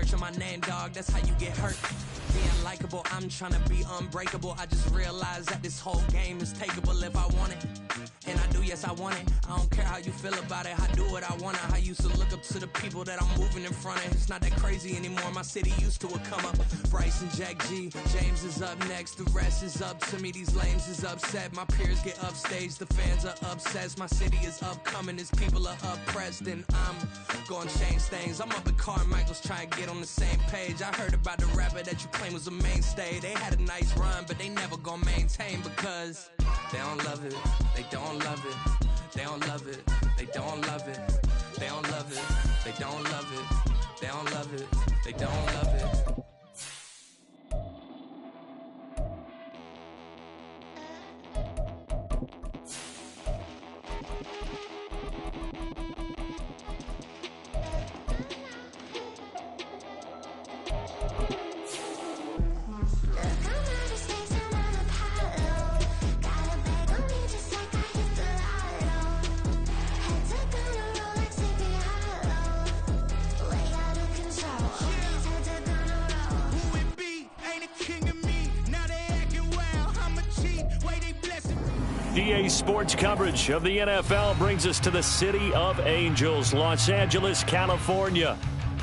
searching my name, dog, that's how you get hurt. Being likable, I'm trying to be unbreakable. I just realized that this whole game is takeable if I want it. And I do, yes, I want it. I don't care how you feel about it. I do what I want it. I used to look up to the people that I'm moving in front of. It's not that crazy anymore. My city used to a come up. Bryce and Jack G. James is up next. The rest is up to me. These lames is upset. My peers get upstage. The fans are obsessed. My city is upcoming. These people are oppressed. And I'm gonna change things. I'm up at Carmichael's trying to get on the same page. I heard about the rapper that you claim was a mainstay. They had a nice run, but they never gonna maintain because they don't love it. They don't love it. They don't love it. They don't love it. They don't love it. They don't love it. They don't love it. They don't love it. EA Sports coverage of the NFL brings us to the City of Angels, Los Angeles, California.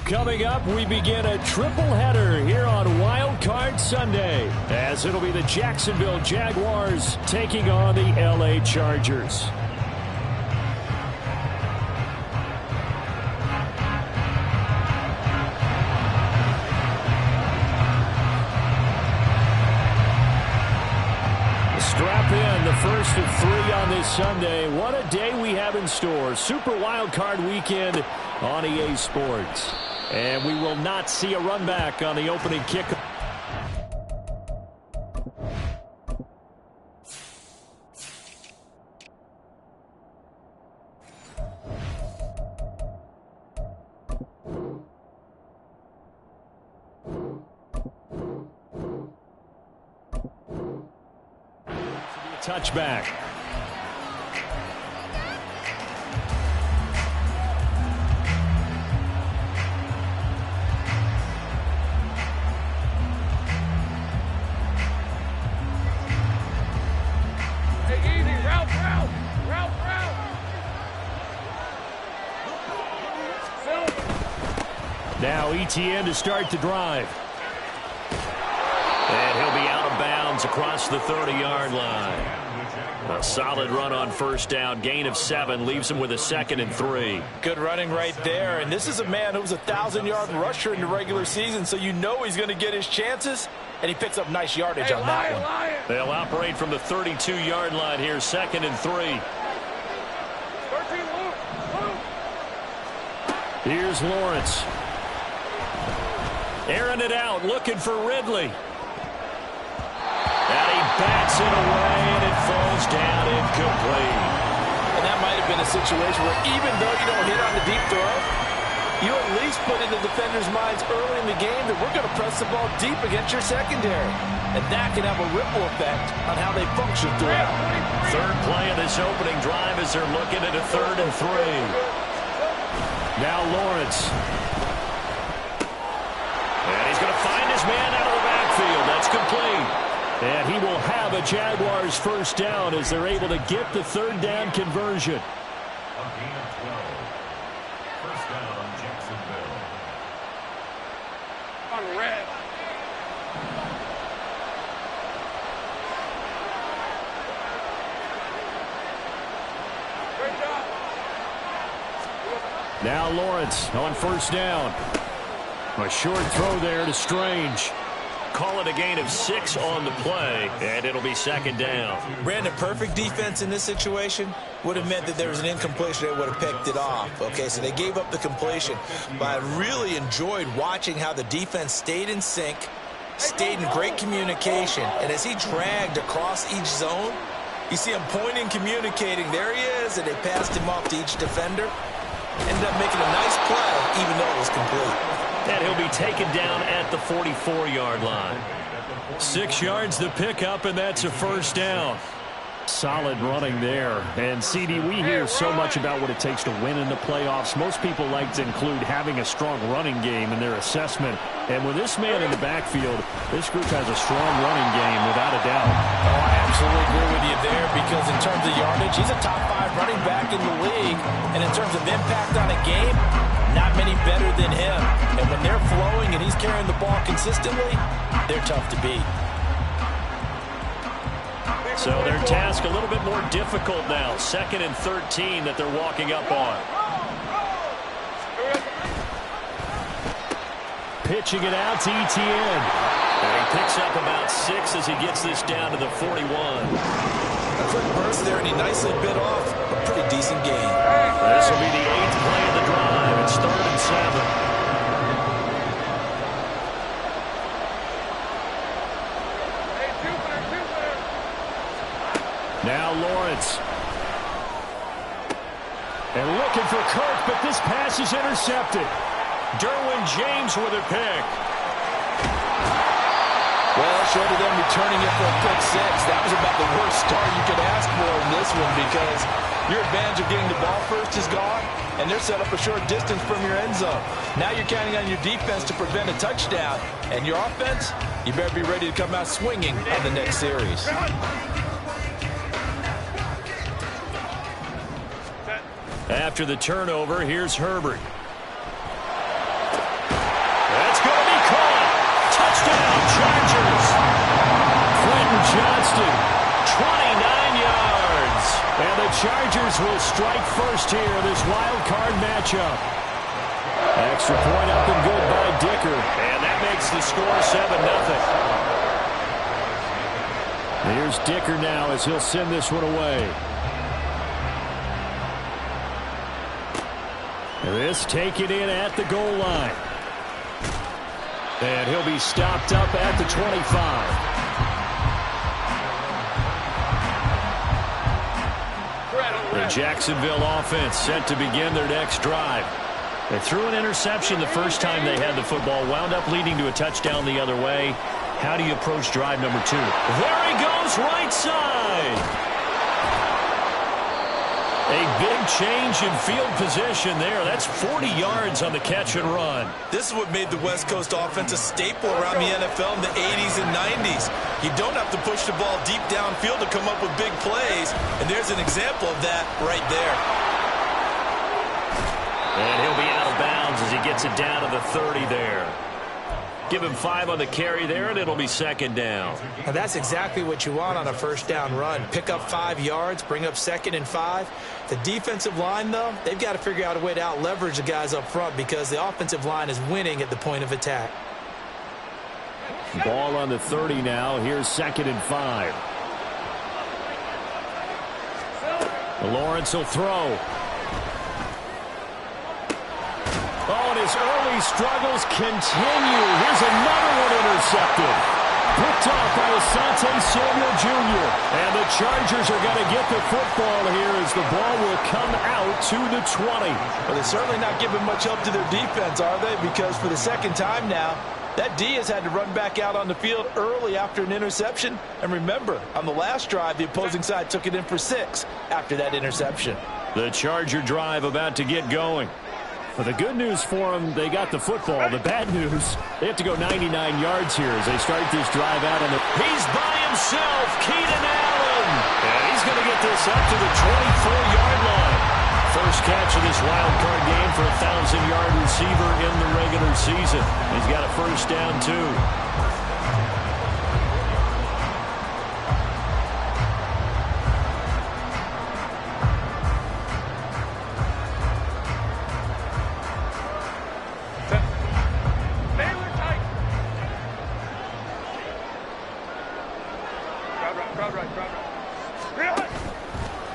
Coming up, we begin a triple header here on Wild Card Sunday, as it'll be the Jacksonville Jaguars taking on the LA Chargers. Strap in, the first of 3 on this Sunday. What a day we have in store. Super Wild Card Weekend on EA Sports. And we will not see a run back on the opening kick. Touchback. Hey, easy, route. Now ETN to start the drive. And he'll be out of bounds across the 30-yard line. A solid run on first down. Gain of 7 leaves him with a 2nd and 3. Good running right there. And this is a man who was a 1,000-yard rusher in the regular season, so you know he's going to get his chances. And he picks up nice yardage on that one. They'll operate from the 32-yard line here, 2nd and 3. Here's Lawrence. Airing it out, looking for Ridley. And he bats it away, and it falls down incomplete. And that might have been a situation where even though you don't hit on the deep throw, you at least put in the defenders' minds early in the game that we're going to press the ball deep against your secondary. And that can have a ripple effect on how they function throughout. Third play of this opening drive as they're looking at a 3rd and 3. Now Lawrence. And he's going to find his man out of the backfield. That's complete. And he will have a Jaguars first down as they're able to get the 3rd down conversion. A gain of 12. First down, Jacksonville. On red. Great job. Now Lawrence on first down. A short throw there to Strange. Call it a gain of 6 on the play, and it'll be 2nd down. Brandon, perfect defense in this situation would have meant that there was an incompletion. They would have picked it off. Okay, so they gave up the completion. But I really enjoyed watching how the defense stayed in sync, stayed in great communication. And as he dragged across each zone, you see him pointing, communicating. There he is, and they passed him off to each defender. Ended up making a nice play, even though it was complete. And he'll be taken down at the 44-yard line. 6 yards the pickup, and that's a first down. Solid running there. And, CD, we hear so much about what it takes to win in the playoffs. Most people like to include having a strong running game in their assessment. And with this man in the backfield, this group has a strong running game without a doubt. Oh, I absolutely agree with you there because in terms of yardage, he's a top 5 running back in the league. And in terms of impact on a game, not many better than him. And when they're flowing and he's carrying the ball consistently, they're tough to beat. So their task a little bit more difficult now. 2nd and 13 that they're walking up on. Pitching it out to Etienne. And he picks up about 6 as he gets this down to the 41. A quick burst there, and he nicely bit off a pretty decent gain. This will be the 8th play of the drive. It's 3rd and 7. Now Lawrence. And looking for Kirk, but this pass is intercepted. Derwin James with a pick. Well, short of them returning it for a pick 6, that was about the worst start you could ask for in this one because your advantage of getting the ball first is gone, and they're set up a short distance from your end zone. Now you're counting on your defense to prevent a touchdown, and your offense, you better be ready to come out swinging on the next series. After the turnover, here's Herbert. That's going to be caught. Touchdown, Chargers. Quentin Johnston, 29 yards. And the Chargers will strike first here in this wild card matchup. Extra point up and good by Dicker. And that makes the score 7-0. Here's Dicker now as he'll send this one away. This taken in at the goal line. And he'll be stopped up at the 25. The Jacksonville offense set to begin their next drive. They threw an interception the first time they had the football, wound up leading to a touchdown the other way. How do you approach drive number 2? There he goes, right side. A big change in field position there. That's 40 yards on the catch and run. This is what made the West Coast offense a staple around the NFL in the 80s and 90s. You don't have to push the ball deep downfield to come up with big plays, and there's an example of that right there. And he'll be out of bounds as he gets it down to the 30 there. Give him 5 on the carry there, and it'll be 2nd down. Now that's exactly what you want on a first down run. Pick up 5 yards, bring up 2nd and 5. The defensive line, though, they've got to figure out a way to out-leverage the guys up front because the offensive line is winning at the point of attack. Ball on the 30 now. Here's 2nd and 5. Lawrence will throw. Oh, and his early struggles continue. Here's another one intercepted. Picked off by Asante Samuel Jr. And the Chargers are going to get the football here as the ball will come out to the 20. Well, they're certainly not giving much help to their defense, are they? Because for the 2nd time now, that D has had to run back out on the field early after an interception. And remember, on the last drive, the opposing side took it in for 6 after that interception. The Charger drive about to get going. Well, the good news for them, they got the football. The bad news, they have to go 99 yards here as they start this drive out on the... He's by himself, Keenan Allen. And he's going to get this up to the 24-yard line. First catch of this wild card game for a 1,000-yard receiver in the regular season. He's got a first down, too.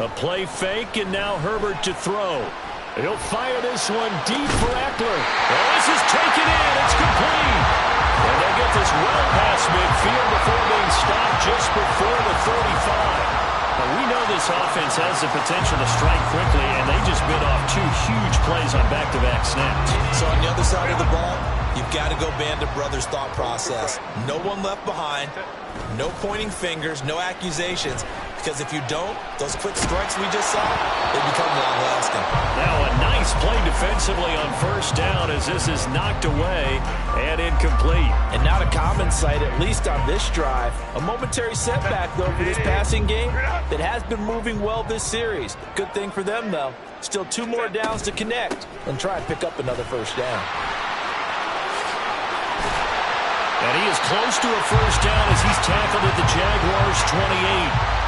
A play fake, and now Herbert to throw. He'll fire this one deep for Eckler. And this is taken in. It's complete. And they get this well past midfield before being stopped just before the 35. But we know this offense has the potential to strike quickly, and they just bit off 2 huge plays on back-to-back snaps. So on the other side of the ball, you've got to go Band of Brothers thought process. No one left behind. No pointing fingers, no accusations. Because if you don't, those quick strikes we just saw, they become long-lasting. Now a nice play defensively on first down as this is knocked away and incomplete. And not a common sight, at least on this drive. A momentary setback, though, for this passing game that has been moving well this series. Good thing for them, though. Still 2 more downs to connect and try and pick up another first down. And he is close to a first down as he's tackled at the Jaguars' 28.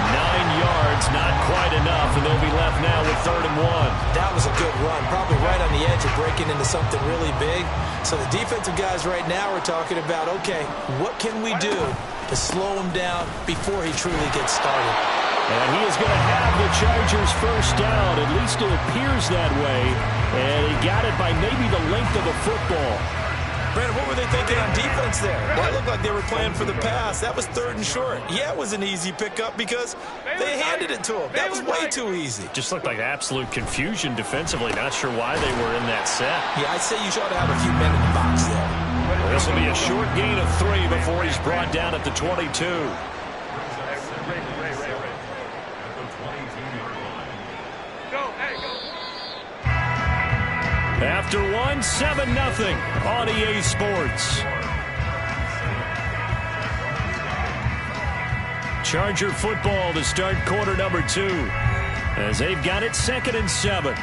9 yards, not quite enough, and they'll be left now with 3rd and 1. That was a good run, probably right on the edge of breaking into something really big. So the defensive guys right now are talking about, okay, what can we do to slow him down before he truly gets started? And he is going to have the Chargers' first down. At least it appears that way. And he got it by maybe the length of a football. Brandon, what were they thinking on defense there? That looked like they were playing for the pass. That was 3rd and short. Yeah, it was an easy pickup because they handed it to him. That was way too easy. Just looked like absolute confusion defensively. Not sure why they were in that set. Yeah, I'd say you ought to have a few men in the box there. Well, this will be a short gain of 3 before he's brought down at the 22. After 1, 7-0 on EA Sports. Charger football to start quarter number 2 as they've got it 2nd and 7.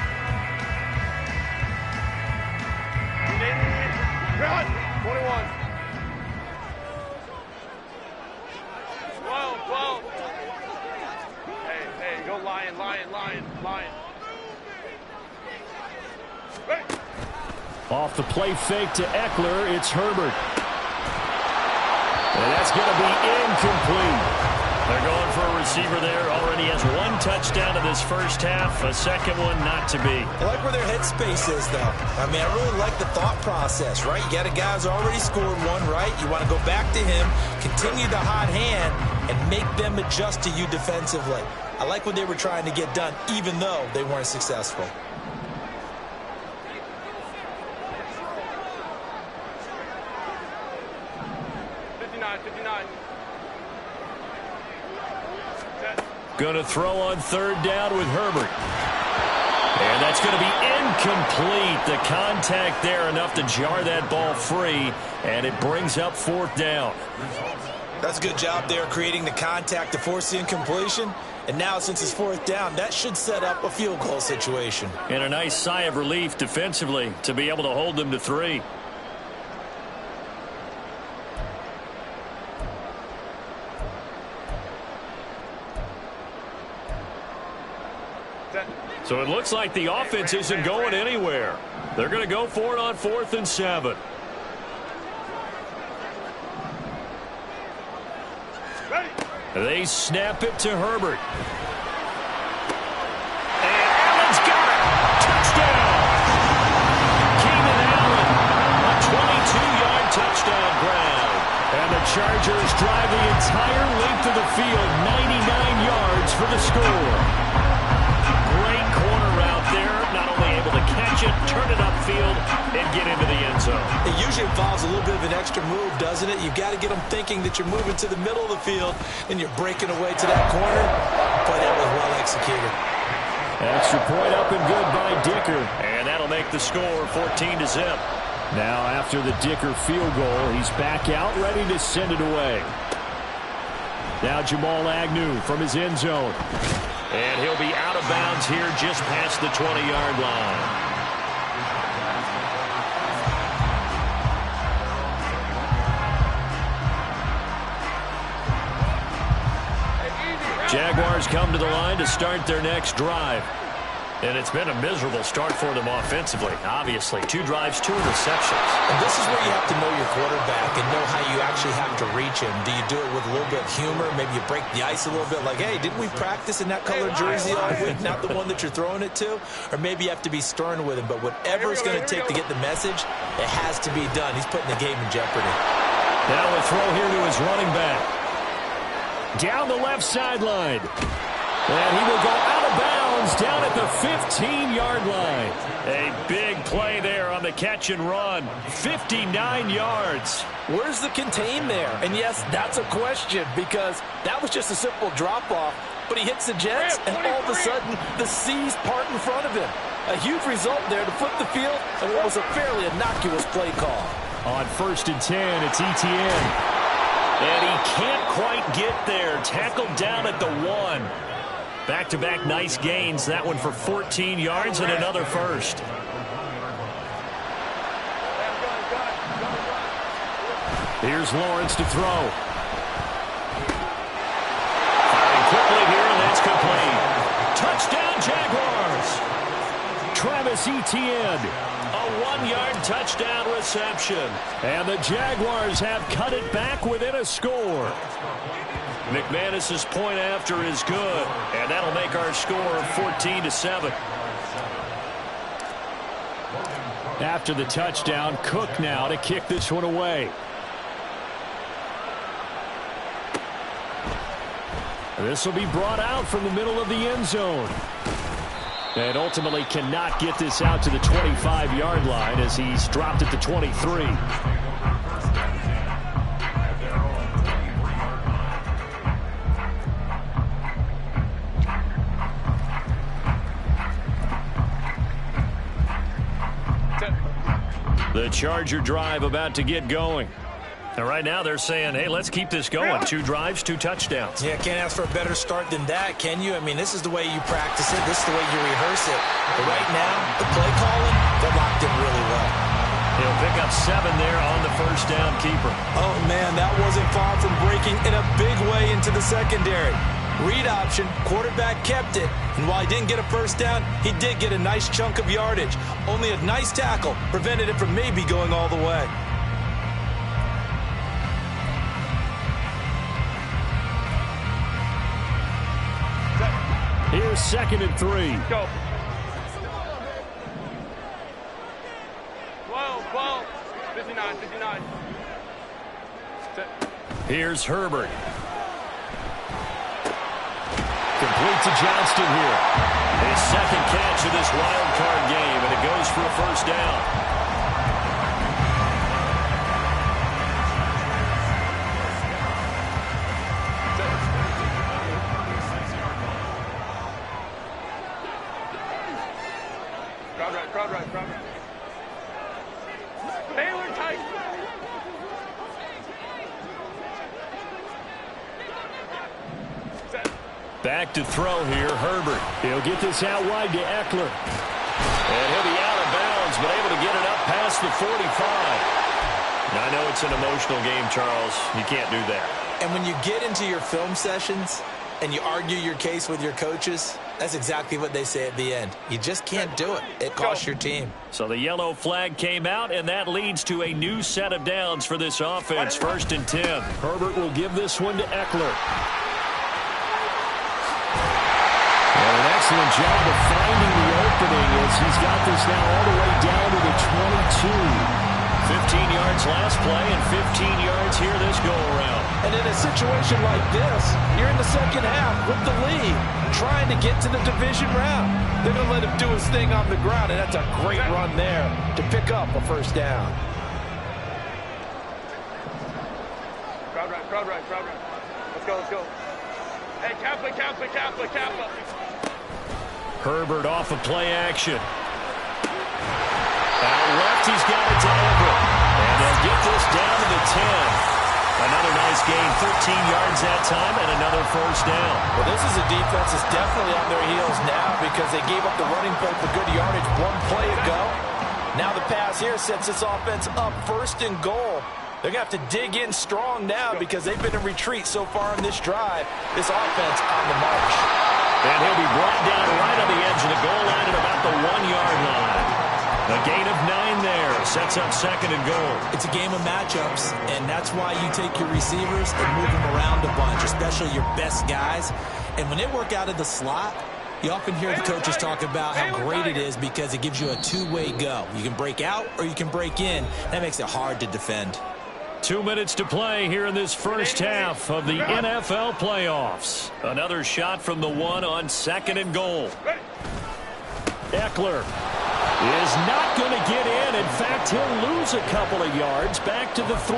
Run! 21. 12. Hey, go lion. Off the play fake to Eckler, it's Herbert. And that's going to be incomplete. They're going for a receiver there. Already has 1 touchdown in this first half. A second one not to be. I like where their headspace is, though. I mean, I really like the thought process, right? You got a guy who's already scored 1, right? You want to go back to him, continue the hot hand, and make them adjust to you defensively. I like what they were trying to get done, even though they weren't successful. Going to throw on 3rd down with Herbert. And that's going to be incomplete. The contact there enough to jar that ball free, and it brings up 4th down. That's a good job there creating the contact to force the incompletion. And now since it's 4th down, that should set up a field goal situation. And a nice sigh of relief defensively to be able to hold them to 3. So it looks like the offense isn't going anywhere. They're going to go for it on 4th and 7. They snap it to Herbert. And Allen's got it. Touchdown. Keenan Allen. A 22-yard touchdown grab. And the Chargers drive the entire length of the field, 99 yards for the score. Great corner route there. Not only able to catch it, turn it upfield, and get into the end zone. It usually involves a little bit of an extra move, doesn't it? You've got to get them thinking that you're moving to the middle of the field and you're breaking away to that corner. But that was well executed. Extra point up and good by Dicker. And that'll make the score 14-0. Now after the Dicker field goal, he's back out ready to send it away. Now Jamal Agnew from his end zone. And he'll be out of bounds here just past the 20-yard line. Jaguars come to the line to start their next drive. And it's been a miserable start for them offensively. Obviously, 2 drives, 2 interceptions. And this is where you have to know your quarterback and know how you actually have to reach him. Do you do it with a little bit of humor? Maybe you break the ice a little bit like, hey, didn't we practice in that color jersey all week, not the one that you're throwing it to? Or maybe you have to be stern with him. But whatever it's going to take to get the message, it has to be done. He's putting the game in jeopardy. Now a throw here to his running back. Down the left sideline. And he will go out of bounds is down at the 15-yard line. A big play there on the catch and run. 59 yards. Where's the contain there? And yes, that's a question because that was just a simple drop-off. But he hits the Jets, and all of a sudden, the seas part in front of him. A huge result there to flip the field, and what was a fairly innocuous play call. On 1st and 10, it's Etienne. And he can't quite get there. Tackled down at the 1. Back-to-back nice gains. That one for 14 yards and another first. Here's Lawrence to throw. Firing quickly here, and that's complete. Touchdown, Jaguars. Travis Etienne, a 1-yard touchdown reception. And the Jaguars have cut it back within a score. McManus's point after is good, and that'll make our score 14-7. After the touchdown, Cook now to kick this one away. This will be brought out from the middle of the end zone. And ultimately cannot get this out to the 25-yard line as he's dropped at the 23. The Charger drive about to get going. And right now they're saying, hey, let's keep this going. 2 drives, 2 touchdowns. Yeah, can't ask for a better start than that, can you? I mean, this is the way you practice it. This is the way you rehearse it. But right now, the play calling, they're locked in really well. He'll pick up 7 there on the first down keeper. Oh, man, that wasn't far from breaking in a big way into the secondary. Read option, quarterback kept it. And while he didn't get a first down, he did get a nice chunk of yardage. Only a nice tackle prevented it from maybe going all the way. Here's 2nd and 3. Go. 12, 59. Here's Herbert. Complete to Johnston here. His 2nd catch of this wild card game, and it goes for a first down. Crowd right. Baylor tight. Back to throw here, Herbert. He'll get this out wide to Eckler. And he'll be out of bounds, but able to get it up past the 45. Now, I know it's an emotional game, Charles. You can't do that. And when you get into your film sessions and you argue your case with your coaches, that's exactly what they say at the end. You just can't do it. It costs your team. So the yellow flag came out, and that leads to a new set of downs for this offense. 1st and 10. Herbert will give this one to Eckler. And an excellent job of finding the opening as he's got this now all the way down to the 22. 15 yards last play and 15 yards here this go-around. And in a situation like this, you're in the second half with the lead, trying to get to the division round. They're going to let him do his thing on the ground, and that's a great run there to pick up a first down. Crowd right. Let's go. Hey, Kaplan. Herbert off of play action. Out left, he's got it to Everett. And they'll get this down to the 10. Another nice gain, 13 yards that time, and another first down. Well, this is a defense that's definitely on their heels now because they gave up the running play for good yardage 1 play ago. Now the pass here sets this offense up 1st and goal. They're going to have to dig in strong now because they've been in retreat so far in this drive. This offense on the march. And he'll be brought down right on the edge of the goal line at about the 1-yard line. A gain of 9 there. Sets up 2nd and goal. It's a game of matchups, and that's why you take your receivers and move them around a bunch, especially your best guys. And when they work out of the slot, you often hear the coaches talk about how great it is because it gives you a 2-way go. You can break out or you can break in. That makes it hard to defend. 2 minutes to play here in this first half of the NFL playoffs. Another shot from the one on 2nd and goal. Eckler is not going to get in. In fact, he'll lose a couple of yards back to the 3.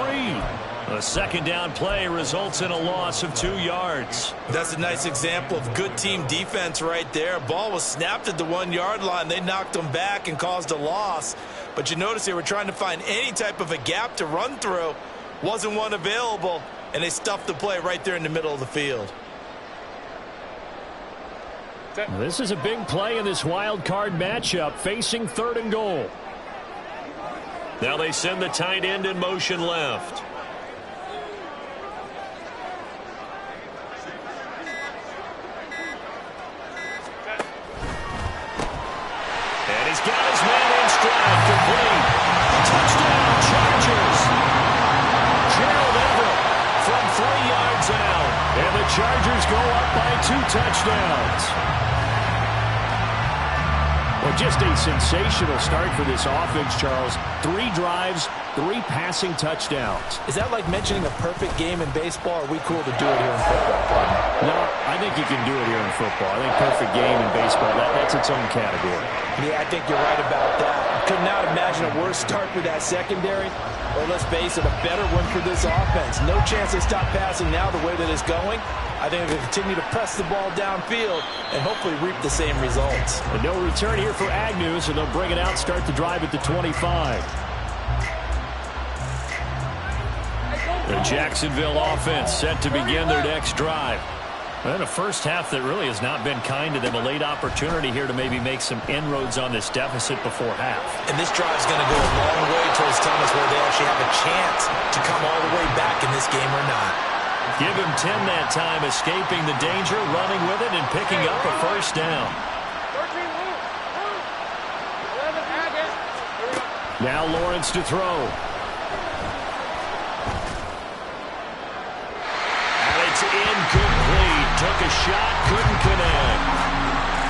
A 2nd down play results in a loss of 2 yards. That's a nice example of good team defense right there. Ball was snapped at the 1-yard line. They knocked them back and caused a loss. But you notice they were trying to find any type of a gap to run through. Wasn't one available, and they stuffed the play right there in the middle of the field. This is a big play in this wild card matchup, facing 3rd and goal. Now they send the tight end in motion left. And he's got his man in stride, complete. Touchdown, Chargers. Gerald Everett from 3 yards out. And the Chargers go up by 2 touchdowns. Well, just a sensational start for this offense, Charles. 3 drives, 3 passing touchdowns. Is that like mentioning a perfect game in baseball? Or are we cool to do it here in football, partner? No, I think you can do it here in football. I think perfect game in baseball, that's its own category. Yeah, I think you're right about that. Could not imagine a worse start for that secondary. Or let's face it, a better one for this offense. No chance they stop passing now the way that it's going. I think they'll continue to press the ball downfield and hopefully reap the same results. And no return here for Agnew, so they'll bring it out, start the drive at the 25. The Jacksonville offense set to begin their next drive. And a first half that really has not been kind to them. A late opportunity here to maybe make some inroads on this deficit before half. And this drive's going to go a long way towards telling us where they actually have a chance to come all the way back in this game or not. Give him 10 that time, escaping the danger, running with it, and picking up a first down. Now Lawrence to throw. And it's incomplete. Took a shot, couldn't connect.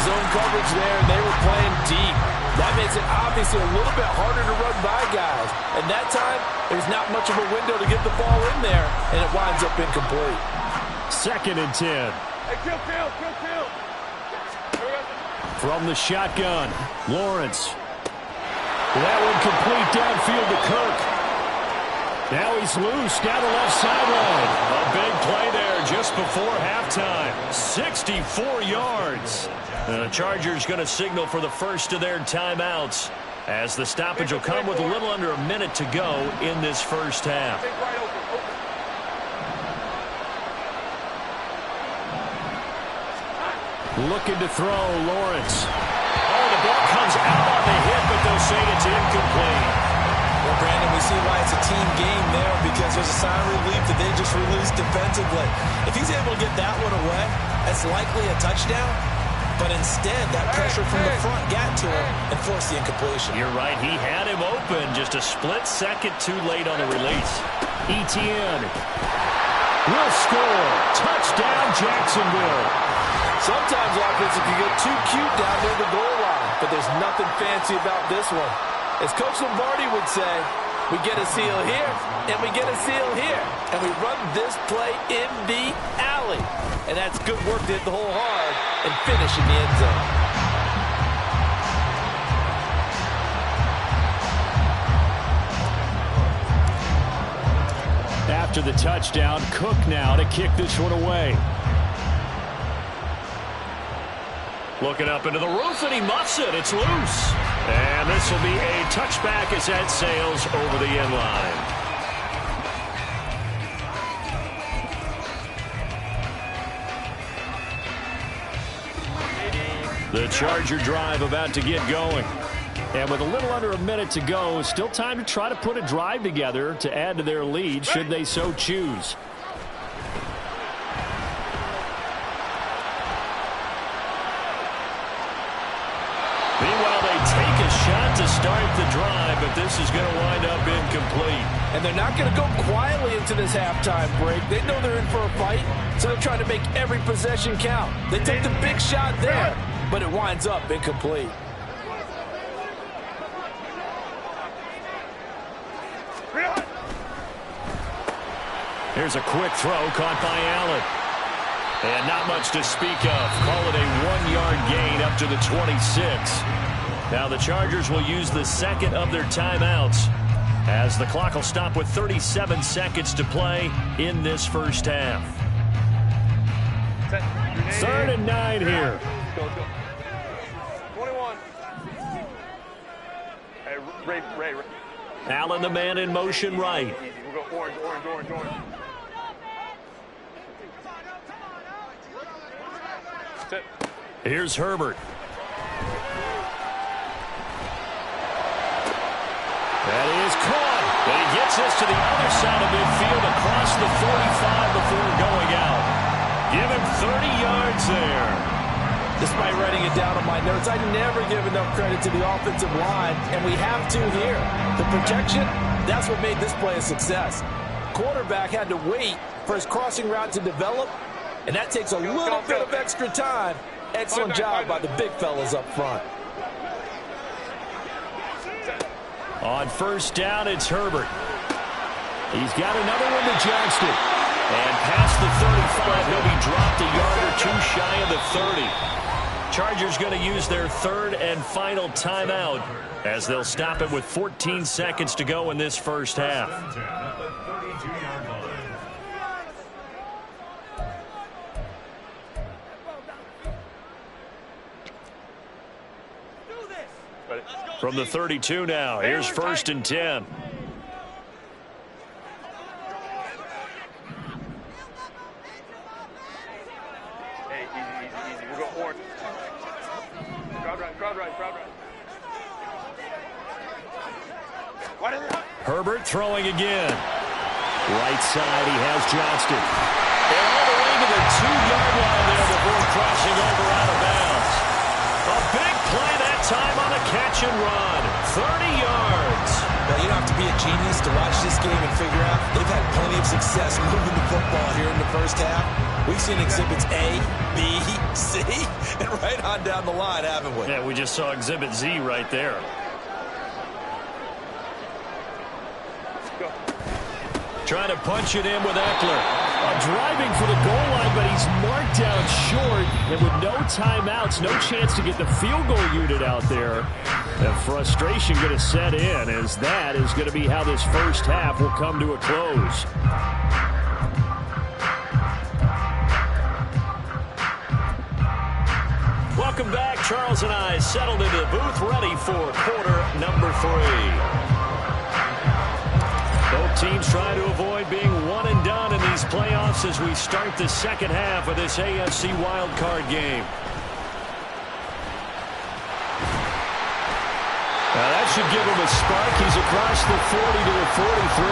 Zone coverage there, and they were playing deep. That makes it obviously a little bit harder to run by guys. And that time, there's not much of a window to get the ball in there, and it winds up incomplete. 2nd and 10. Hey, kill. From the shotgun, Lawrence. That one complete downfield to Kirk. Now he's loose down the left sideline. A big play there just before halftime. 64 yards. The Chargers going to signal for the first of their timeouts as the stoppage will come with a little under a minute to go in this first half. Looking to throw, Lawrence. Oh, the ball comes out on the hit, but they'll say it's incomplete. Well, Brandon, we see why it's a team game there because there's a sign of relief that they just released defensively. If he's able to get that one away, that's likely a touchdown. But instead, that pressure from the front got to him and forced the incompletion. You're right. He had him open. Just a split second too late on the release. Etienne will score. Touchdown, Jacksonville. Sometimes offense can get too cute down near the goal line, but there's nothing fancy about this one. As Coach Lombardi would say, we get a seal here, and we get a seal here, and we run this play in the alley. And that's good work to hit the hole hard and finish in the end zone. After the touchdown, Cook now to kick this one away. Looking up into the roof, and he muffs it. It's loose. And this will be a touchback as that sails over the end line. The Charger drive about to get going. And with a little under a minute to go, still time to try to put a drive together to add to their lead should they so choose. Meanwhile, they take a shot to start the drive, but this is going to wind up incomplete. And they're not going to go quietly into this halftime break. They know they're in for a fight, so they're trying to make every possession count. They take the big shot there, but it winds up incomplete. Here's a quick throw caught by Allen. And not much to speak of. Call it a 1-yard gain up to the 26. Now the Chargers will use the second of their timeouts as the clock will stop with 37 seconds to play in this first half. 3rd and 9 here. Go. 21. Hey, Ray. Allen, the man in motion right. Easy. We'll go orange. Sit. Here's Herbert. That is caught. And he gets this to the other side of midfield across the 45 before going out. Give him 30 yards there. Despite writing it down on my notes, I never give enough credit to the offensive line, and we have to here. The protection, that's what made this play a success. Quarterback had to wait for his crossing route to develop, and that takes a little bit of extra time. Excellent job by the big fellas up front. On first down, it's Herbert. He's got another one to Johnston. And past the 35, he'll be dropped a yard or two shy of the 30. Chargers going to use their 3rd and final timeout as they'll stop it with 14 seconds to go in this first half. From the 32 now, here's 1st and 10. Hey, easy. We'll go orange. Crowd right. Herbert throwing again. Right side, he has Johnston. And all the way to the 2-yard line there before crossing over out of bounds. A big play that time on a catch and run. 30 yards. Well, you don't have to be a genius to watch this game and figure out they've had plenty of success moving the football here in the first half. We've seen exhibits A, B, C, and right on down the line, haven't we? Yeah, we just saw exhibit Z right there. Go. Trying to punch it in with Eckler. Driving for the goal line, but he's marked down short. And with no timeouts, no chance to get the field goal unit out there. The frustration going to set in as that is going to be how this first half will come to a close. Welcome back. Charles and I settled into the booth ready for quarter number 3. Both teams trying to avoid being one and done in these playoffs as we start the second half of this AFC wildcard game. Now that should give him a spark. He's across the 40 to the 43.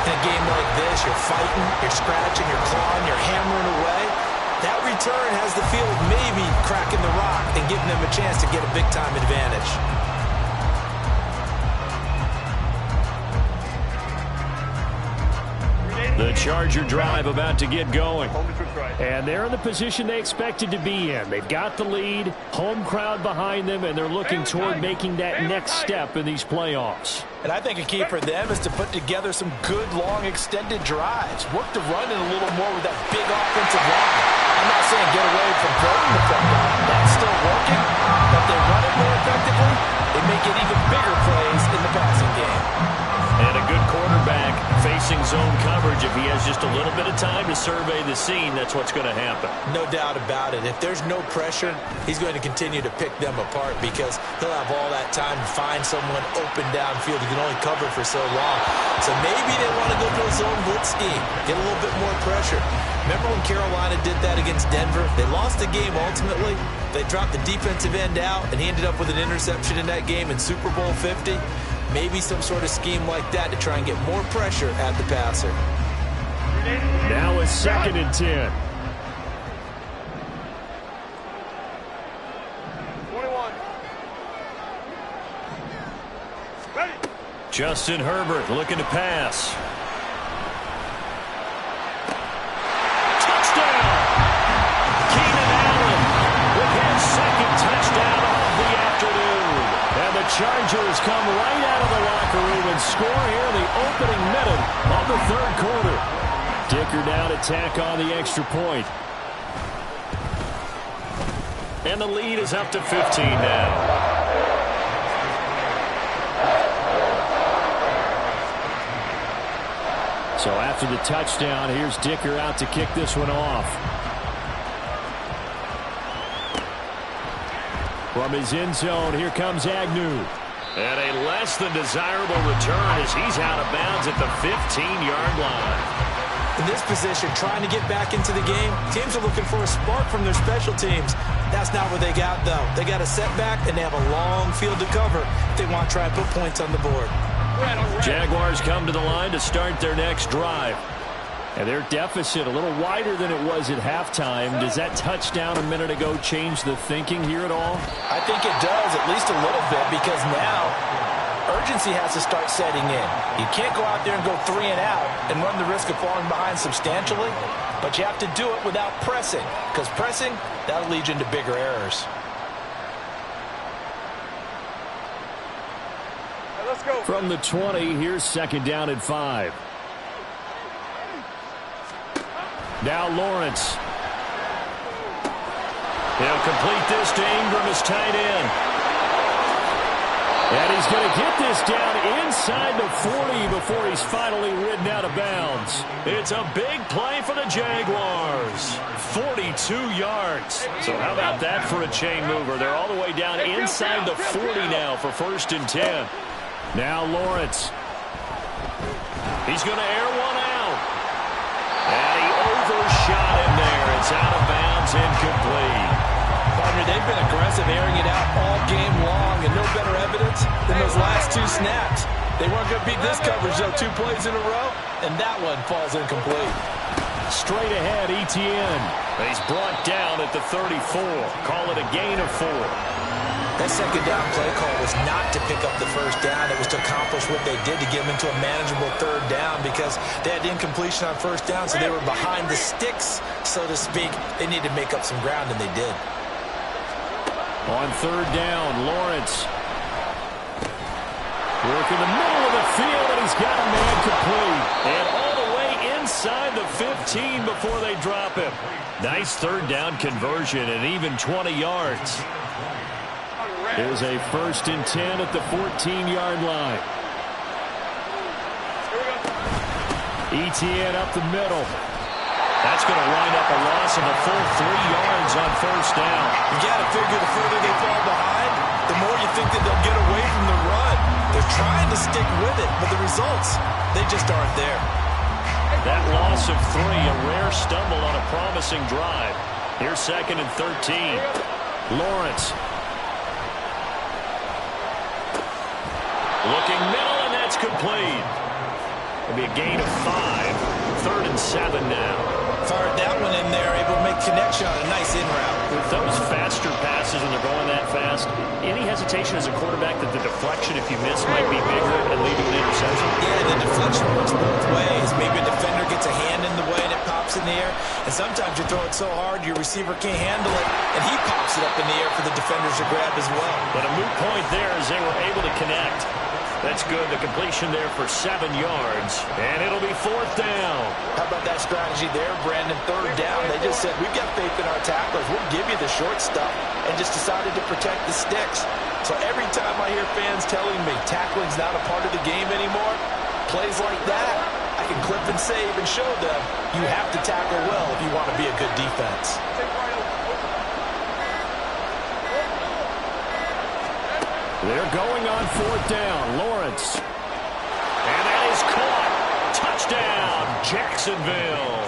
In a game like this, you're fighting, you're scratching, you're clawing, you're hammering away. That return has the feel of maybe cracking the rock and giving them a chance to get a big-time advantage. The Charger drive about to get going. And they're in the position they expected to be in. They've got the lead, home crowd behind them, and they're looking toward making that next step in these playoffs. And I think a key for them is to put together some good, long, extended drives. Work the run in a little more with that big offensive line. I'm not saying get away from throwing the football. That's still working. But they run it more effectively. They make it even bigger plays in the passing game. And a good quarterback facing zone coverage. If he has just a little bit of time to survey the scene, that's what's going to happen. No doubt about it. If there's no pressure, he's going to continue to pick them apart because he'll have all that time to find someone open downfield. He can only cover for so long. So maybe they want to go to a zone blitz scheme, get a little bit more pressure. Remember when Carolina did that against Denver? They lost the game ultimately. They dropped the defensive end out, and he ended up with an interception in that game in Super Bowl 50. Maybe some sort of scheme like that to try and get more pressure at the passer. Now it's 2nd and 10. 21. Ready. Justin Herbert looking to pass. Touchdown! Keenan Allen with his 2nd touchdown of the afternoon. And the Chargers come right out of the locker room and score here in the opening minute of the 3rd quarter. Dicker now to tack on the extra point. And the lead is up to 15 now. So after the touchdown, here's Dicker out to kick this one off. From his end zone, here comes Agnew. And a less than desirable return as he's out of bounds at the 15-yard line. In this position, trying to get back into the game, teams are looking for a spark from their special teams. That's not what they got, though. They got a setback, and they have a long field to cover if they want to try and put points on the board. Jaguars come to the line to start their next drive. And their deficit a little wider than it was at halftime. Does that touchdown a minute ago change the thinking here at all? I think it does, at least a little bit, because now urgency has to start setting in. You can't go out there and go 3 and out and run the risk of falling behind substantially, but you have to do it without pressing, because pressing, that'll lead you into bigger errors. Let's go. From the 20, here's second down at 5. Now Lawrence. He'll complete this to Ingram as tight end. And he's going to get this down inside the 40 before he's finally ridden out of bounds. It's a big play for the Jaguars. 42 yards. So how about that for a chain mover? They're all the way down inside the 40 now for 1st and 10. Now Lawrence. He's going to air one out. And he overshot him there. It's out of bounds, incomplete. Partner, they've been aggressive, airing it out all game long, and no better evidence than those last 2 snaps. They weren't going to beat this coverage, though, 2 plays in a row, and that one falls incomplete. Straight ahead, Etienne. He's brought down at the 34. Call it a gain of 4. That second down play call was not to pick up the first down. It was to accomplish what they did to get them into a manageable 3rd down because they had incompletion on 1st down, so they were behind the sticks, so to speak. They needed to make up some ground, and they did. On 3rd down, Lawrence. Work in the middle of the field, and he's got a man complete. And all the way inside the 15 before they drop him. Nice 3rd down conversion and even 20 yards. Here's a 1st and 10 at the 14-yard line. Etienne up the middle. That's going to wind up a loss of a full 3 yards on 1st down. You got to figure the further they fall behind, the more you think that they'll get away from the run. They're trying to stick with it, but the results, they just aren't there. That loss of 3, a rare stumble on a promising drive. Here's 2nd and 13. Lawrence. Looking middle, and that's complete. It'll be a gain of 5. 3rd and 7 now. Fired that one in there, able to make connection on a nice in route. With those faster passes when they're going that fast, any hesitation as a quarterback that the deflection, if you miss, might be bigger and lead to an interception? Yeah, the deflection works both ways. Maybe a defender gets a hand in the way and it pops in the air. And sometimes you throw it so hard your receiver can't handle it, and he pops it up in the air for the defenders to grab as well. But a moot point there as they were able to connect. That's good. The completion there for 7 yards. And it'll be 4th down. How about that strategy there, Brandon? 3rd down. They just said, we've got faith in our tacklers. We'll give you the short stuff, and just decided to protect the sticks. So every time I hear fans telling me tackling's not a part of the game anymore, plays like that, I can clip and save and show them you have to tackle well if you want to be a good defense. They're going on 4th down. Lawrence. And that is caught. Touchdown, Jacksonville.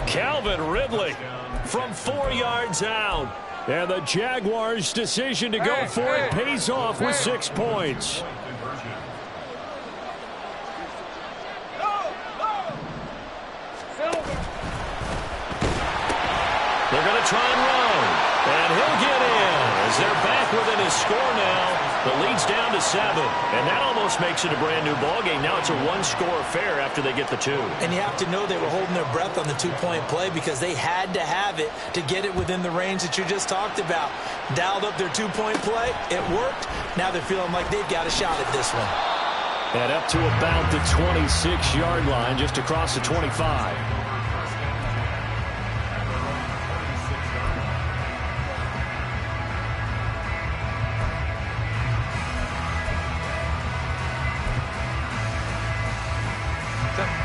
Calvin Ridley from 4 yards out. And the Jaguars' decision to go for it pays off with 6 points. They're going to try and run. And he'll get in as they're back within his score now. The lead's down to 7. And that almost makes it a brand new ballgame. Now it's a 1-score affair after they get the 2. And you have to know they were holding their breath on the 2-point play because they had to have it to get it within the range that you just talked about. Dialed up their 2-point play. It worked. Now they're feeling like they've got a shot at this one. And up to about the 26-yard line, just across the 25.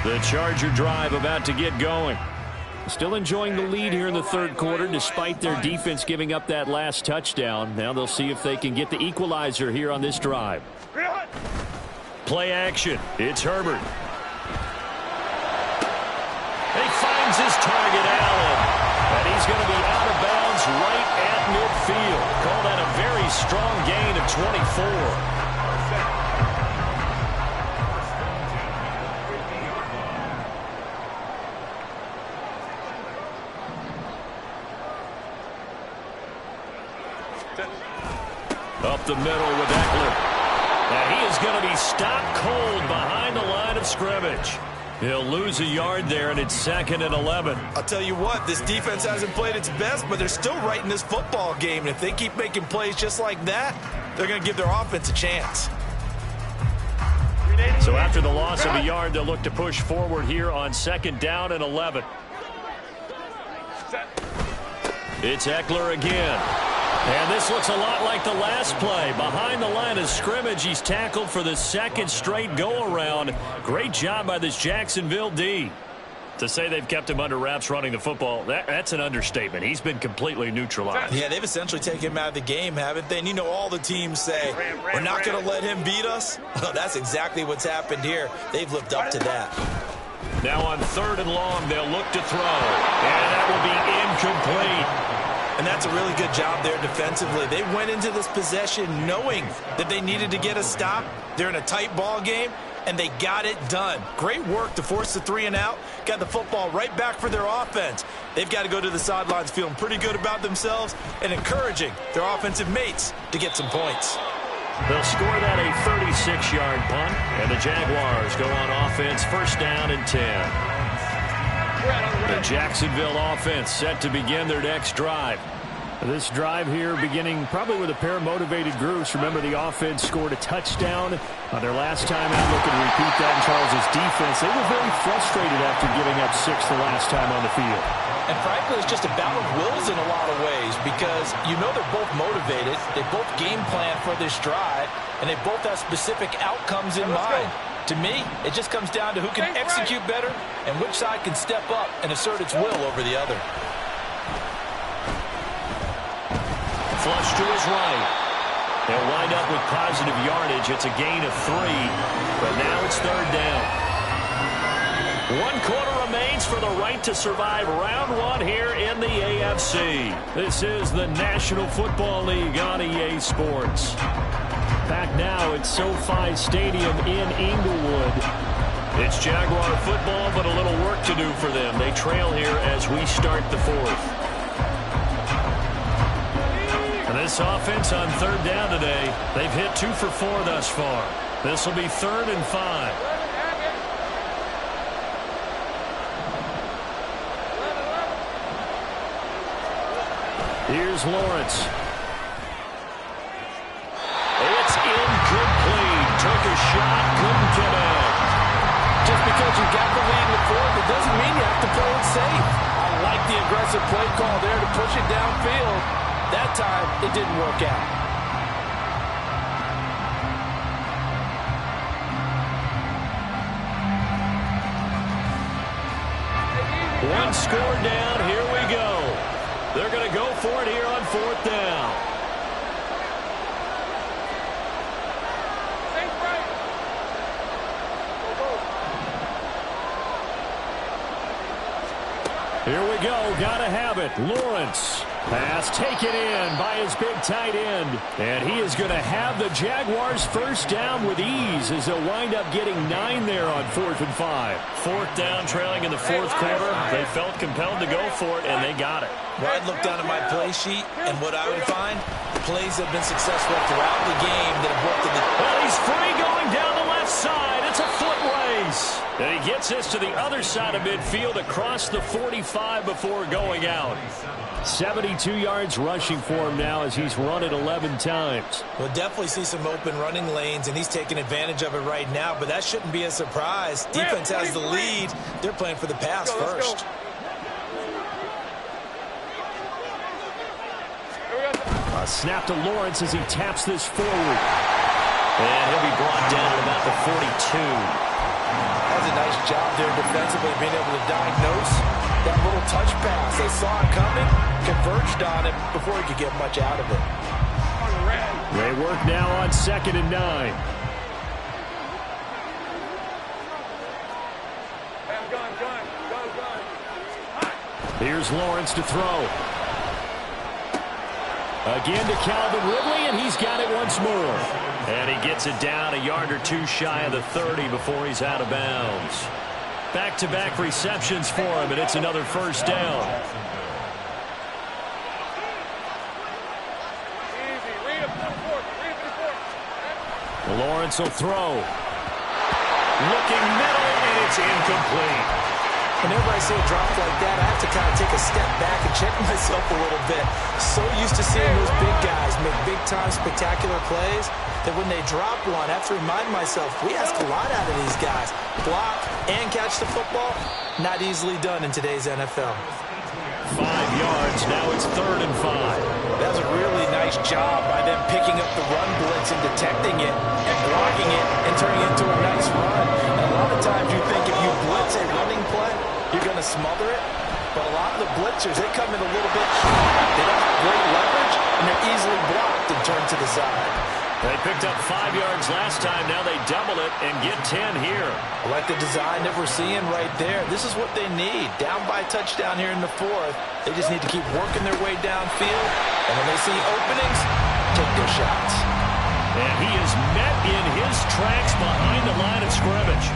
The Charger drive about to get going. Still enjoying the lead here in the third quarter despite their defense giving up that last touchdown. Now they'll see if they can get the equalizer here on this drive. Play action. It's Herbert. He finds his target, Allen. And he's going to be out of bounds right at midfield. Call that a very strong gain of 24. Up the middle with Eckler. And he is going to be stopped cold behind the line of scrimmage. He'll lose a yard there, and it's 2nd and 11. I'll tell you what, this defense hasn't played its best, but they're still right in this football game. And if they keep making plays just like that, they're going to give their offense a chance. So after the loss of a yard, they'll look to push forward here on 2nd down and 11. It's Eckler again. And this looks a lot like the last play. Behind the line of scrimmage, he's tackled for the 2nd straight go-around. Great job by this Jacksonville D. To say they've kept him under wraps running the football, that's an understatement. He's been completely neutralized. Yeah, they've essentially taken him out of the game, haven't they? And you know all the teams say, we're not going to let him beat us. Well, that's exactly what's happened here. They've lived up to that. Now on 3rd and long, they'll look to throw. And that will be incomplete. And that's a really good job there defensively. They went into this possession knowing that they needed to get a stop. They're in a tight ball game, and they got it done. Great work to force the 3 and out. Got the football right back for their offense. They've got to go to the sidelines feeling pretty good about themselves and encouraging their offensive mates to get some points. They'll score that a 36-yard punt, and the Jaguars go on offense 1st down and 10. The Jacksonville offense set to begin their next drive. This drive here beginning probably with a pair of motivated groups. Remember, the offense scored a touchdown on their last time out. Looking to repeat that in Charles' defense. They were very frustrated after giving up 6 the last time on the field. And frankly, it's just a battle of wills in a lot of ways because you know they're both motivated. They both game plan for this drive, and they both have specific outcomes in mind. To me, it just comes down to who can execute better and which side can step up and assert its will over the other. Flush to his right. They'll wind up with positive yardage. It's a gain of 3, but now it's 3rd down. 1 quarter remains for the right to survive round 1 here in the AFC. This is the National Football League on EA Sports. Back now at SoFi Stadium in Inglewood. It's Jaguar football, but a little work to do for them. They trail here as we start the 4th. And this offense on 3rd down today, they've hit 2 for 4 thus far. This will be 3rd and 5. Here's Lawrence. It's incomplete. Took a shot, couldn't connect. Just because you got the lead in the 4th, it doesn't mean you have to play it safe. I like the aggressive play call there to push it downfield. That time, it didn't work out. One score down. Here we go. They're going to go for it here on 4th down. Here we go. Got to have it. Lawrence. Pass taken in by his big tight end. And he is going to have the Jaguars 1st down with ease as they'll wind up getting 9 there on 4th and 5. 4th down trailing in the 4th quarter. They felt compelled to go for it, and they got it. Well, I'd look down at my play sheet, and what I would find, plays have been successful throughout the game that have worked in the... Well, he's free going down the left side. It's a foot race. And he gets this to the other side of midfield across the 45 before going out. 72 yards rushing for him now as he's run it 11 times. We'll definitely see some open running lanes, and he's taking advantage of it right now, but that shouldn't be a surprise. Defense has the lead. They're playing for the pass first. A snap to Lawrence as he taps this forward. And he'll be brought down at about the 42. That's a nice job there defensively, being able to diagnose that little touch pass. They saw it coming, converged on it before he could get much out of it. They work now on 2nd and 9. Here's Lawrence to throw. Again to Calvin Ridley, and he's got it once more. And he gets it down a yard or two shy of the 30 before he's out of bounds. Back-to-back receptions for him, and it's another first down. Lawrence will throw. Looking middle, and it's incomplete. Whenever I see a drop like that, I have to kind of take a step back and check myself a little bit. So used to seeing those big guys make big-time spectacular plays that when they drop one, I have to remind myself, we ask a lot out of these guys. Block and catch the football, not easily done in today's NFL. 5 yards, now it's 3rd and 5. That was a really nice job by them picking up the run blitz and detecting it and blocking it and turning it into a nice run. And a lot of times you think if you blitz a running play, you're going to smother it. But a lot of the blitzers, they come in a little bit short. They don't have great leverage, and they're easily blocked and turned to the side. They picked up 5 yards last time. Now they double it and get 10 here. I like the design that we're seeing right there. This is what they need. Down by a touchdown here in the 4th. They just need to keep working their way downfield. And when they see openings, take their shots. And he is met in his tracks behind the line of scrimmage.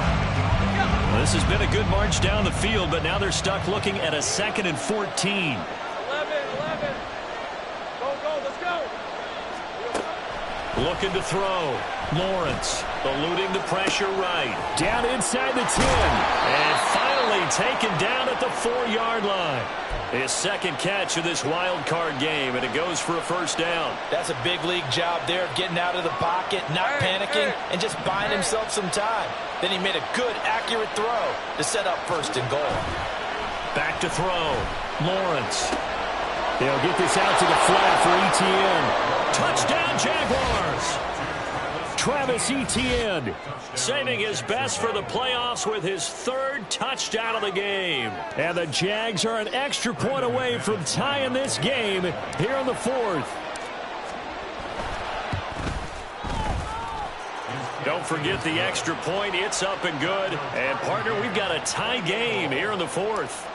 This has been a good march down the field, but now they're stuck looking at a 2nd and 14. 11. Go, let's go. Looking to throw. Lawrence eluding the pressure right. Down inside the 10. And finally taken down at the 4-yard line. His second catch of this wild card game, and it goes for a first down. That's a big league job there, getting out of the pocket, not panicking, and just buying himself some time. Then he made a good, accurate throw to set up 1st and goal. Back to throw. Lawrence. They'll get this out to the flat for Etienne. Touchdown, Jaguars! Travis Etienne saving his best for the playoffs with his 3rd touchdown of the game. And the Jags are an extra point away from tying this game here in the 4th. Don't forget the extra point. It's up and good. And, partner, we've got a tie game here in the 4th.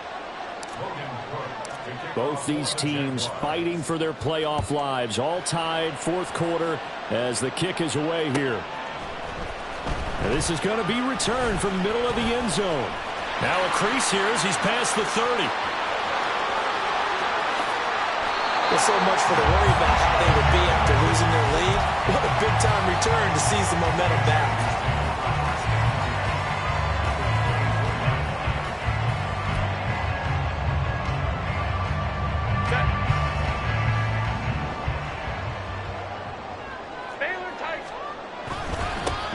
Both these teams fighting for their playoff lives. All tied, 4th quarter as the kick is away here. And this is going to be returned from the middle of the end zone. Now a crease here as he's past the 30. There's so much for the worry about how they would be after losing their lead. What a big-time return to seize the momentum back.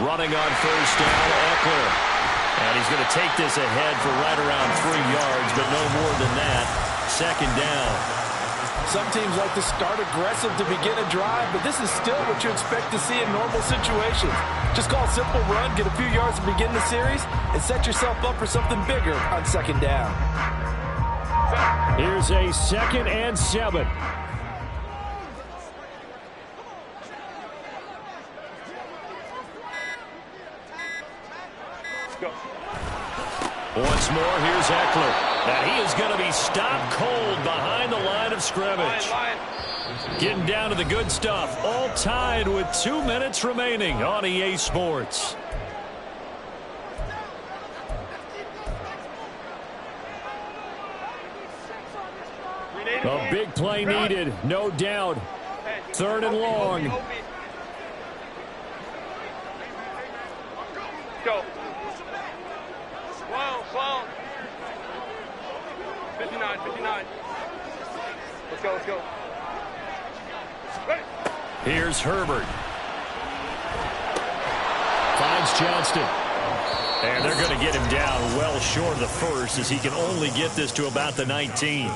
Running on first down, Eckler. And he's going to take this ahead for right around 3 yards, but no more than that. 2nd down. Some teams like to start aggressive to begin a drive, but this is still what you expect to see in normal situations. Just call a simple run, get a few yards to begin the series, and set yourself up for something bigger on 2nd down. Here's a 2nd and 7. Once more, here's Eckler. And he is going to be stopped cold behind the line of scrimmage. Getting down to the good stuff. All tied with 2 minutes remaining on EA Sports. A big play needed, no doubt. 3rd and long. Go. 12. 59, 59. Let's go, let's go. Ready. Here's Herbert. Finds Johnston. And they're going to get him down well short of the first, as he can only get this to about the 19.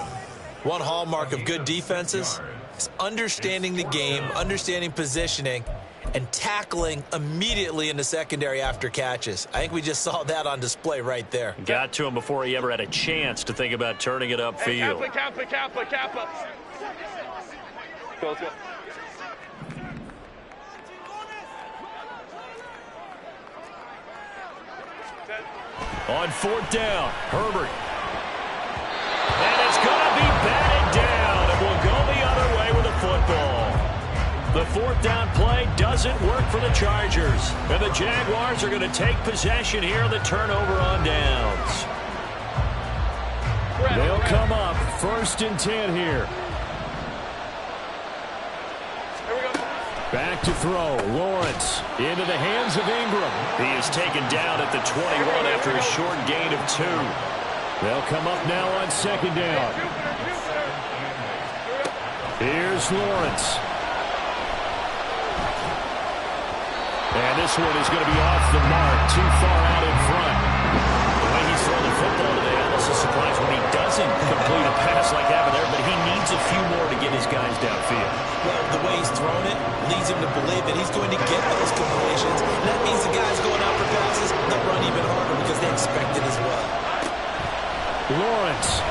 One hallmark of good defenses is understanding the game, understanding positioning, and tackling immediately in the secondary after catches. I think we just saw that on display right there. Got to him before he ever had a chance to think about turning it upfield. Hey, Kappa. Go, let's go. On fourth down, Herbert. And it's going to be batted down, and will go the other way with a football. The fourth down play doesn't work for the Chargers, and the Jaguars are going to take possession here on the turnover on downs. They'll come up 1st and 10 here. Back to throw. Lawrence into the hands of Ingram. He is taken down at the 21 after a short gain of 2. They'll come up now on 2nd down. Here's Lawrence. And this one is going to be off the mark, too far out in front. The way he's throwing the football today, I'm also surprised when he doesn't complete a pass like that there, but he needs a few more to get his guys downfield. Well, the way he's thrown it leads him to believe that he's going to get those completions. That means the guys going out for passes, they'll run even harder because they expect it as well. Lawrence.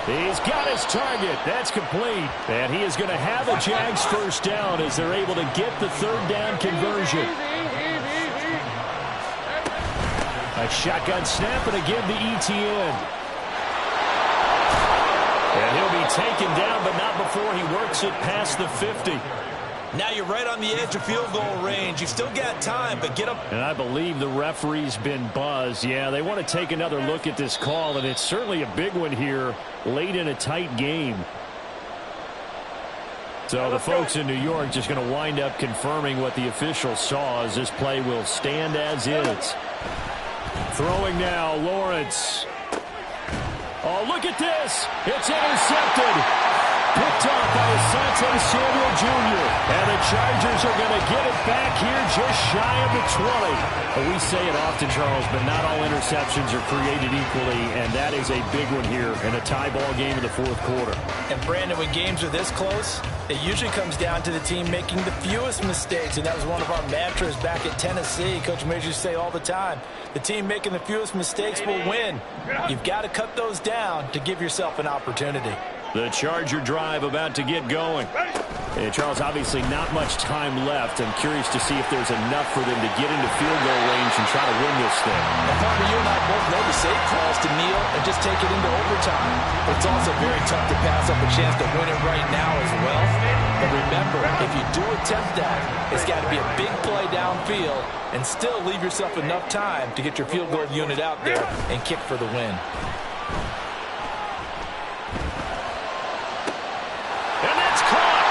He's got his target. That's complete. And he is going to have a Jags first down as they're able to get the 3rd down conversion. A shotgun snap, and again the ETN. And he'll be taken down, but not before he works it past the 50. Now you're right on the edge of field goal range. You've still got time, but get up. And I believe the referee's been buzzed. Yeah, they want to take another look at this call, and it's certainly a big one here late in a tight game. So the folks in New York just going to wind up confirming what the official saw, as this play will stand as is. Throwing now, Lawrence. Oh, look at this. It's intercepted. Picked off by Asante Samuel Jr. And the Chargers are going to get it back here just shy of the 20. But we say it often, Charles, but not all interceptions are created equally, and that is a big one here in a tie ball game in the 4th quarter. And, Brandon, when games are this close, it usually comes down to the team making the fewest mistakes, and that was one of our mantras back at Tennessee. Coach Major used to say all the time, the team making the fewest mistakes will win. You've got to cut those down to give yourself an opportunity. The Charger drive about to get going. And Charles, obviously not much time left. I'm curious to see if there's enough for them to get into field goal range and try to win this thing. And partner, you and I both know the safe calls to kneel and just take it into overtime. But it's also very tough to pass up a chance to win it right now as well. But remember, if you do attempt that, it's got to be a big play downfield and still leave yourself enough time to get your field goal unit out there and kick for the win.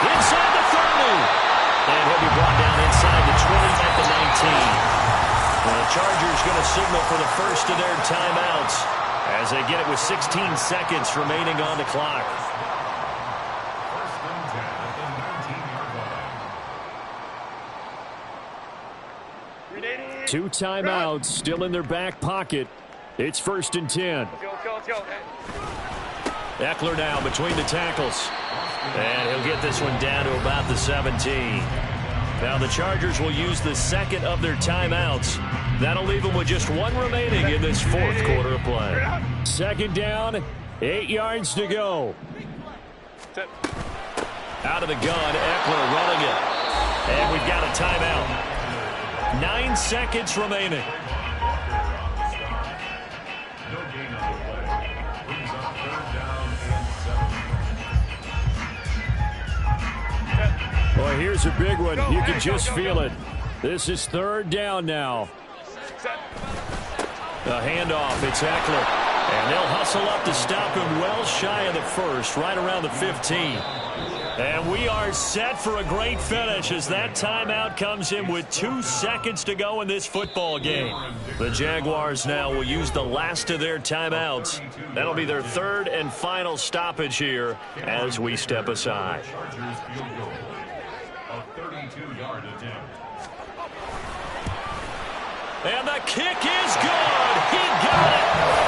Inside the 30. And he'll be brought down inside the 20 at the 19. And the Chargers going to signal for the first of their timeouts as they get it with 16 seconds remaining on the clock. Two timeouts still in their back pocket. It's 1st and 10. Let's go. Eckler now between the tackles. And he'll get this one down to about the 17. Now the Chargers will use the second of their timeouts. That'll leave them with just one remaining in this 4th quarter of play. 2nd down, 8 yards to go. Out of the gun, Eckler running it. And we've got a timeout. 9 seconds remaining. Boy, here's a big one. You can just feel it. This is 3rd down now. A handoff. It's Eckler. And they'll hustle up to stop him well shy of the first, right around the 15. And we are set for a great finish as that timeout comes in with 2 seconds to go in this football game. The Jaguars now will use the last of their timeouts. That'll be their third and final stoppage here as we step aside. And the kick is good. He got it.